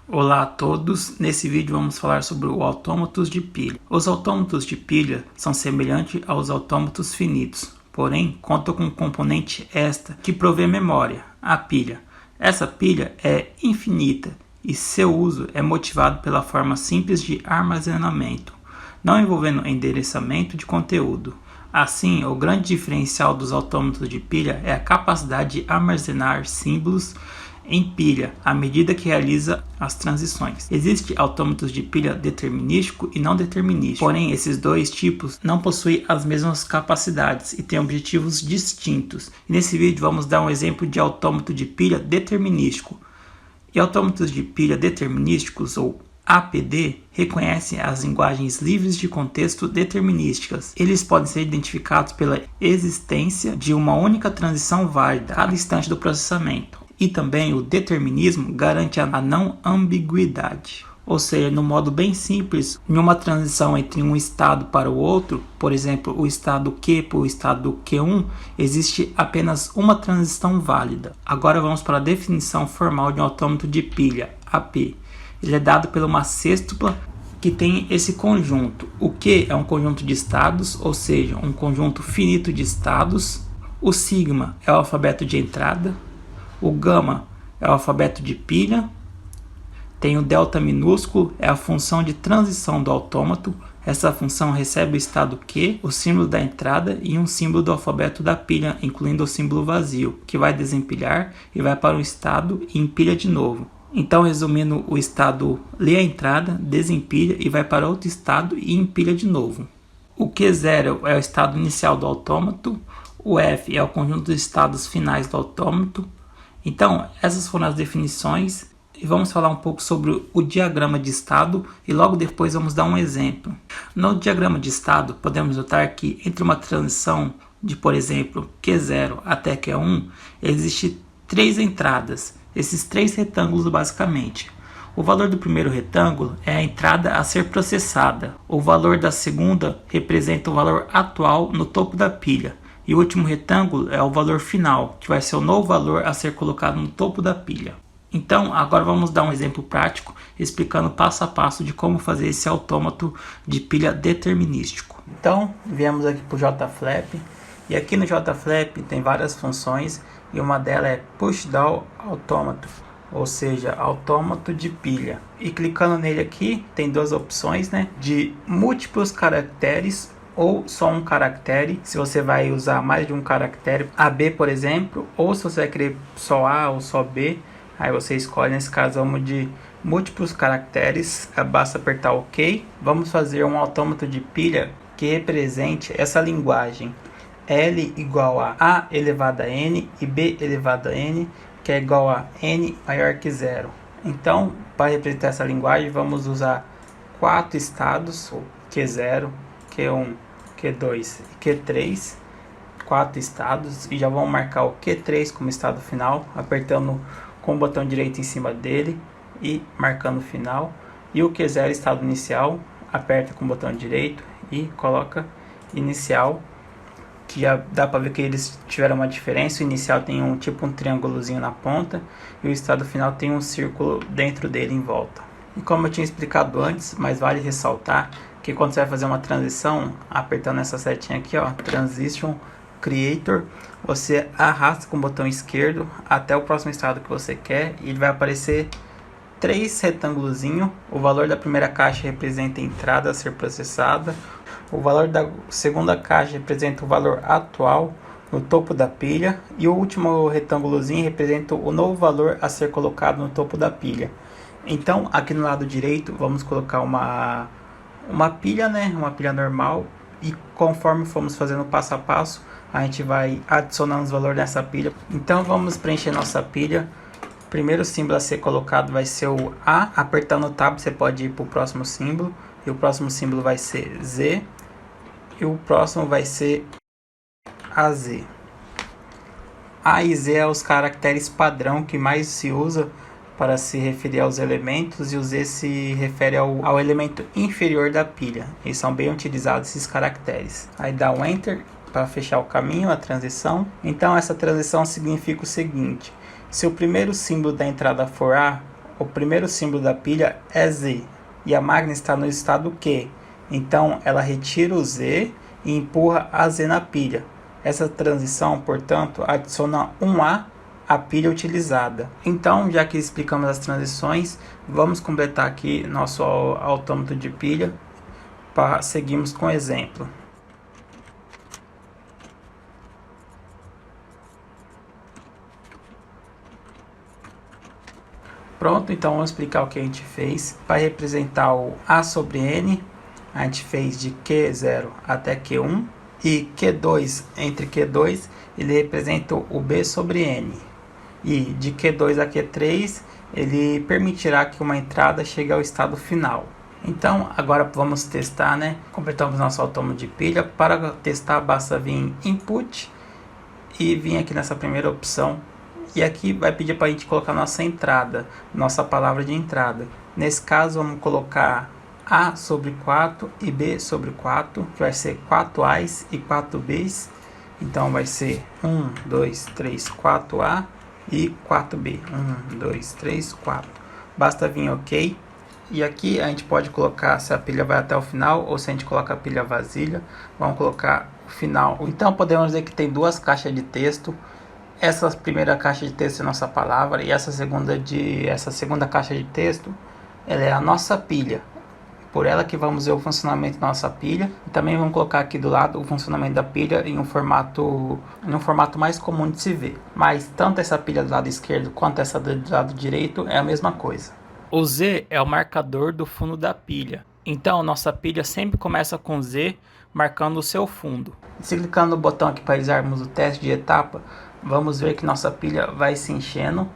Olá a todos, nesse vídeo vamos falar sobre o autômatos de pilha. Os autômatos de pilha são semelhantes aos autômatos finitos, porém contam com um componente extra que provê memória, a pilha. Essa pilha é infinita e seu uso é motivado pela forma simples de armazenamento, não envolvendo endereçamento de conteúdo. Assim, o grande diferencial dos autômatos de pilha é a capacidade de armazenar símbolos em pilha à medida que realiza as transições. Existem autômatos de pilha determinístico e não determinístico, porém esses dois tipos não possuem as mesmas capacidades e têm objetivos distintos. E nesse vídeo vamos dar um exemplo de autômato de pilha determinístico. E autômatos de pilha determinísticos, ou APD, reconhecem as linguagens livres de contexto determinísticas. Eles podem ser identificados pela existência de uma única transição válida a cada instante do processamento. E também o determinismo garante a não ambiguidade. Ou seja, no modo bem simples, em uma transição entre um estado para o outro, por exemplo, o estado Q para o estado Q1, existe apenas uma transição válida. Agora vamos para a definição formal de um autômato de pilha, AP. Ele é dado por uma sextupla que tem esse conjunto. O Q é um conjunto de estados, ou seja, um conjunto finito de estados. O sigma é o alfabeto de entrada. O gama é o alfabeto de pilha. Tem o delta minúsculo, é a função de transição do autômato. Essa função recebe o estado Q, o símbolo da entrada e um símbolo do alfabeto da pilha, incluindo o símbolo vazio, que vai desempilhar e vai para um estado e empilha de novo. Então, resumindo, o estado lê a entrada, desempilha e vai para outro estado e empilha de novo. O Q0 é o estado inicial do autômato. O F é o conjunto de estados finais do autômato. Então, essas foram as definições e vamos falar um pouco sobre o diagrama de estado e logo depois vamos dar um exemplo. No diagrama de estado, podemos notar que entre uma transição de, por exemplo, Q0 até Q1, existe três entradas, esses três retângulos basicamente. O valor do primeiro retângulo é a entrada a ser processada. O valor da segunda representa o valor atual no topo da pilha. E o último retângulo é o valor final, que vai ser o novo valor a ser colocado no topo da pilha. Então, agora vamos dar um exemplo prático, explicando passo a passo de como fazer esse autômato de pilha determinístico. Então, viemos aqui para o JFlap, e aqui no JFlap tem várias funções, e uma delas é Push Down Automata, ou seja, autômato de pilha. E clicando nele aqui, tem duas opções, de múltiplos caracteres, ou só um caractere, se você vai usar mais de um caractere, AB por exemplo, ou se você vai querer só A ou só B, aí você escolhe. Nesse caso vamos de múltiplos caracteres, basta apertar OK. Vamos fazer um autômato de pilha que represente essa linguagem L igual a A elevado a N e B elevado a N, que é igual a N maior que zero. Então, para representar essa linguagem, vamos usar quatro estados, Q0, Q1, Q2 e Q3, quatro estados, e já vamos marcar o Q3 como estado final, apertando com o botão direito em cima dele e marcando o final, e o Q0 estado inicial, aperta com o botão direito e coloca inicial, que já dá para ver que eles tiveram uma diferença. O inicial tem um triângulozinho na ponta e o estado final tem um círculo dentro dele em volta. E como eu tinha explicado antes, mas vale ressaltar que quando você vai fazer uma transição, apertando essa setinha aqui, ó, Transition Creator, você arrasta com o botão esquerdo até o próximo estado que você quer e ele vai aparecer três retângulozinhos. O valor da primeira caixa representa a entrada a ser processada, o valor da segunda caixa representa o valor atual no topo da pilha e o último retângulozinho representa o novo valor a ser colocado no topo da pilha. Então, aqui no lado direito, vamos colocar uma pilha, uma pilha normal, e conforme formos fazendo passo a passo, a gente vai adicionando os valores nessa pilha. Então, vamos preencher nossa pilha. O primeiro símbolo a ser colocado vai ser o A. Apertando o Tab, você pode ir para o próximo símbolo, e o próximo símbolo vai ser Z, e o próximo vai ser AZ. A e Z é os caracteres padrão que mais se usa para se referir aos elementos, e o Z se refere ao elemento inferior da pilha. Eles são bem utilizados, esses caracteres. Aí dá um Enter para fechar o caminho, a transição. Então essa transição significa o seguinte: se o primeiro símbolo da entrada for A, o primeiro símbolo da pilha é Z e a máquina está no estado Q. Então ela retira o Z e empurra a Z na pilha. Essa transição, portanto, adiciona um A à pilha utilizada. Então, já que explicamos as transições, vamos completar aqui nosso autômato de pilha. Seguimos com o exemplo. Pronto, então vamos explicar o que a gente fez. Para representar o A sobre N, a gente fez de Q0 até Q1. E Q2 entre Q2, ele representa o B sobre N. E de Q2 a Q3, ele permitirá que uma entrada chegue ao estado final. Então, agora vamos testar, né? Completamos nosso autômato de pilha. Para testar, basta vir em Input e vir aqui nessa primeira opção. E aqui vai pedir para a gente colocar nossa entrada, nossa palavra de entrada. Nesse caso, vamos colocar A sobre 4 e B sobre 4, que vai ser 4 A's e 4 B's. Então vai ser 1, 2, 3, 4A e 4B. 1, 2, 3, 4. Basta vir OK. E aqui a gente pode colocar se a pilha vai até o final ou se a gente coloca a pilha vazia. Vamos colocar o final. Então podemos dizer que tem duas caixas de texto. Essa primeira caixa de texto é nossa palavra e essa segunda caixa de texto, ela é a nossa pilha. Por ela que vamos ver o funcionamento da nossa pilha. E também vamos colocar aqui do lado o funcionamento da pilha em um formato mais comum de se ver. Mas tanto essa pilha do lado esquerdo quanto essa do lado direito é a mesma coisa. O Z é o marcador do fundo da pilha. Então nossa pilha sempre começa com Z marcando o seu fundo. Se clicando no botão aqui para realizarmos o teste de etapa, vamos ver que nossa pilha vai se enchendo.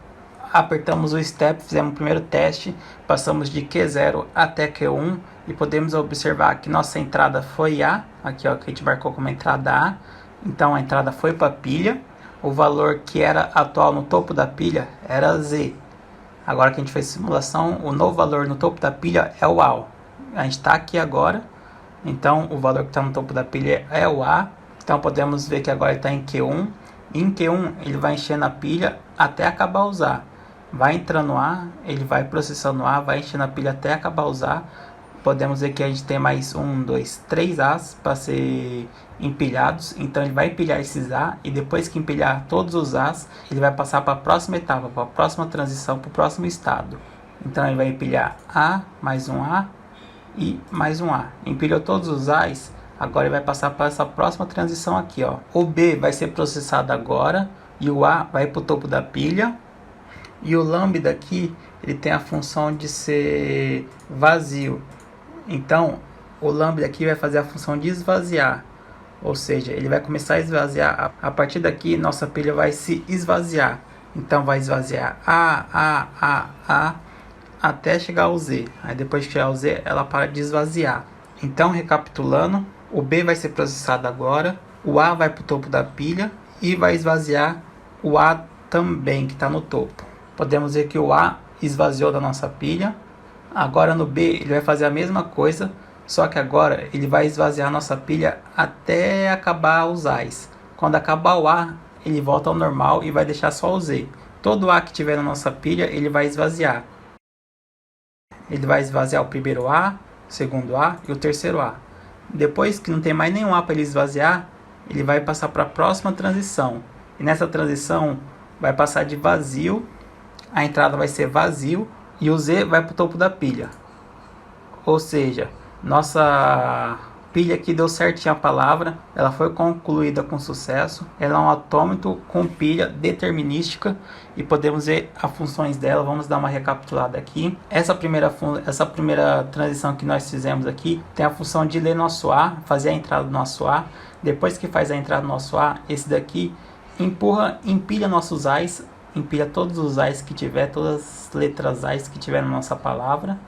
Apertamos o Step, fizemos o primeiro teste, passamos de Q0 até Q1 e podemos observar que nossa entrada foi A, aqui ó, que a gente marcou como entrada A, então a entrada foi para a pilha, o valor que era atual no topo da pilha era Z. Agora que a gente fez a simulação, o novo valor no topo da pilha é o A. A gente está aqui agora, então o valor que está no topo da pilha é o A, então podemos ver que agora ele está em Q1, e em Q1 ele vai enchendo a pilha até acabar usar. Vai entrando A, ele vai processando A, vai enchendo a pilha até acabar usar. Podemos ver que a gente tem mais 1, 2, 3 A's para ser empilhados. Então ele vai empilhar esses A e depois que empilhar todos os A's, ele vai passar para a próxima etapa, para a próxima transição, para o próximo estado. Então ele vai empilhar A, mais um A e mais um A. Empilhou todos os A's, agora ele vai passar para essa próxima transição aqui, ó. O B vai ser processado agora e o A vai para o topo da pilha. E o lambda aqui, ele tem a função de ser vazio. Então, o lambda aqui vai fazer a função de esvaziar. Ou seja, ele vai começar a esvaziar. A partir daqui, nossa pilha vai se esvaziar. Então, vai esvaziar A, até chegar ao Z. Aí depois que chegar ao Z, ela para de esvaziar. Então, recapitulando, o B vai ser processado agora. O A vai para o topo da pilha e vai esvaziar o A também, que está no topo. Podemos ver que o A esvaziou da nossa pilha. Agora no B ele vai fazer a mesma coisa, só que agora ele vai esvaziar a nossa pilha até acabar os A's. Quando acabar o A, ele volta ao normal e vai deixar só o Z. Todo A que tiver na nossa pilha, ele vai esvaziar. Ele vai esvaziar o primeiro A, o segundo A e o terceiro A. Depois que não tem mais nenhum A para ele esvaziar, ele vai passar para a próxima transição. E nessa transição vai passar de vazio, a entrada vai ser vazio e o Z vai para o topo da pilha. Ou seja, nossa pilha aqui deu certinho a palavra, ela foi concluída com sucesso. Ela é um autômato com pilha determinística e podemos ver as funções dela. Vamos dar uma recapitulada aqui. Essa primeira transição que nós fizemos aqui tem a função de ler nosso A, fazer a entrada do nosso A. Depois que faz a entrada do nosso A, esse daqui empilha nossos A's, empilha todos os A's que tiver, todas as letras A's que tiver na nossa palavra.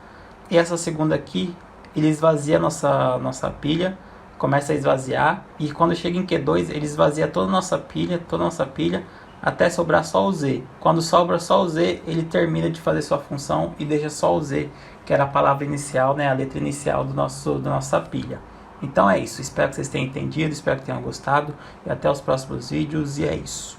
E essa segunda aqui, ele esvazia nossa pilha, começa a esvaziar, e quando chega em Q2, ele esvazia toda a nossa pilha, até sobrar só o Z. Quando sobra só o Z, ele termina de fazer sua função e deixa só o Z, que era a palavra inicial, né, a letra inicial da nossa pilha. Então é isso, espero que vocês tenham entendido, espero que tenham gostado, e até os próximos vídeos, e é isso.